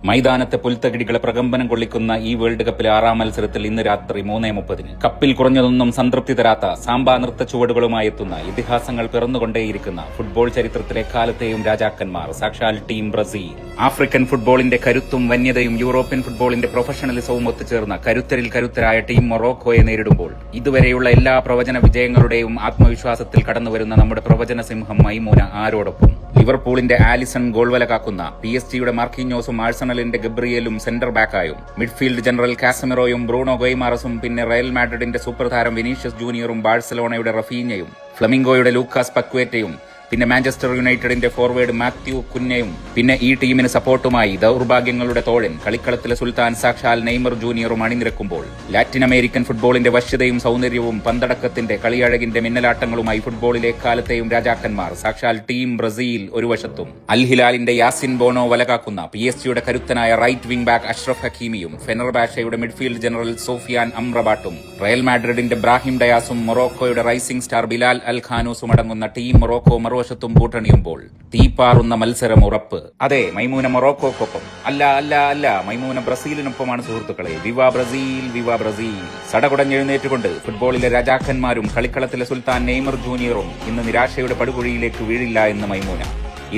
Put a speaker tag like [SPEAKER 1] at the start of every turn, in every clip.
[SPEAKER 1] മൈതാനത്തെ പുൽത്തകിടികളെ പ്രകമ്പനം കൊള്ളിക്കുന്ന ഈ വേൾഡ് കപ്പിലെ 6ാം മത്സരത്തിൽ ഇന്ന് രാത്രി 3:30 കപ്പിൽ കുറഞ്ഞതൊന്നും സംതൃപ്തി തരാത്ത സാമ്പാ നൃത്ത ചുവടുകളുമായി എത്തുന്ന ഇതിഹാസങ്ങൾ പിറന്നുകൊണ്ടേയിരിക്കുന്ന ഫുട്ബോൾ ചരിത്രത്തിലെ കാലത്തെയും രാജാക്കന്മാർ സാക്ഷാൽ ടീം ബ്രസീൽ. ആഫ്രിക്കൻ ഫുട്ബോളിന്റെ കരുത്തും വന്യതയും യൂറോപ്യൻ ഫുട്ബോളിന്റെ പ്രൊഫഷണലിസവും ഒത്തുചേർന്ന കരുത്തരിൽ കരുത്തരായ ടീം മൊറോക്കോയെ നേരിടുമ്പോൾ ഇതുവരെയുള്ള എല്ലാ പ്രവചന വിജയങ്ങളുടെയും ആത്മവിശ്വാസത്തിൽ കടന്നുവരുന്ന നമ്മുടെ പ്രവചന സിംഹം മൈമൂന ആരോടൊപ്പം? ലിവർപൂളിന്റെ ആലിസൺ ഗോൾവല കാക്കുന്ന PSG-യുടെ മാർക്കിഞ്ഞോസും ആഴ്സണലിന്റെ ഗബ്രിയേലും സെന്റർ ബാക്കായും മിഡ്ഫീൽഡ് ജനറൽ കാസമിറോയും ബ്രൂണോ ഗൊയ്മാറസും പിന്നെ റയൽ മാഡ്രിഡിന്റെ സൂപ്പർ താരം വിനീഷ്യസ് ജൂനിയറും ബാഴ്സലോണയുടെ റഫീഞ്ഞയും ഫ്ലമിംഗോയുടെ ലൂക്കാസ് പക്വേറ്റയും പിന്നെ മാഞ്ചസ്റ്റർ യുണൈറ്റഡിന്റെ ഫോർവേഡ് മാത്യു കുന്നയും പിന്നെ ഈ ടീമിന് സപ്പോർട്ടുമായി ദൗർഭാഗ്യങ്ങളുടെ തോഴൻ കളിക്കളത്തിലെ സുൽത്താൻ സാക്ഷാൽ നെയ്മർ ജൂനിയറും അണിനിരക്കുമ്പോൾ ലാറ്റിൻ അമേരിക്കൻ ഫുട്ബോളിന്റെ വശ്യതയും സൗന്ദര്യവും പന്തടക്കത്തിന്റെ കളിയഴകിന്റെ മിന്നലാട്ടങ്ങളുമായി ഫുട്ബോളിലെ കാലത്തെയും രാജാക്കന്മാർ സാക്ഷാൽ ടീം ബ്രസീൽ ഒരു വശത്തും അൽ ഹിലാലിന്റെ യാസിൻ ബോനോ വലകാക്കുന്ന PSG-യുടെ കരുത്തനായ റൈറ്റ് വിംഗ് ബാക്ക് അഷ്റഫ് ഹക്കീമിയും ഫെനർബാഷയുടെ മിഡ്ഫീൽഡ് ജനറൽ സോഫിയാൻ അംറബാട്ടും റയൽ മാഡ്രിഡിന്റെ ബ്രാഹിം ഡയാസും മൊറോക്കോയുടെ റൈസിംഗ് സ്റ്റാർ ബിലാൽ അൽ ഖാനൂസും അടങ്ങുന്ന ടീം മൊറോക്കോ മറുവശത്തും കൂട്ടണിയുമ്പോൾ തീപ്പാറുന്ന മത്സരം ഉറപ്പ്. അതെ, മൈമൂന മൊറോക്കോക്കൊപ്പം അല്ല മൈമൂന ബ്രസീലിനൊപ്പമാണ് സുഹൃത്തുക്കളെ. വിവാ ബ്രസീൽ, വിവാ ബ്രസീൽ. സടകുടഞ്ഞെഴുന്നേറ്റുകൊണ്ട് ഫുട്ബോളിലെ രാജാക്കന്മാരും കളിക്കളത്തിലെ സുൽത്താൻ നെയ്മർ ജൂനിയറും ഇന്ന് നിരാശയുടെ പടുകുഴിയിലേക്ക് വീഴില്ല എന്ന് മൈമൂന.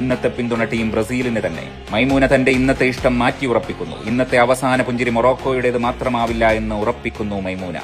[SPEAKER 1] ഇന്നത്തെ പിന്തുണ ടീം ബ്രസീലിന് തന്നെ. മൈമൂന തന്റെ ഇന്നത്തെ ഇഷ്ടം മാറ്റി ഉറപ്പിക്കുന്നു. ഇന്നത്തെ അവസാന പുഞ്ചിരി മൊറോക്കോയുടേത് മാത്രമാവില്ല എന്ന് ഉറപ്പിക്കുന്നു മൈമൂന.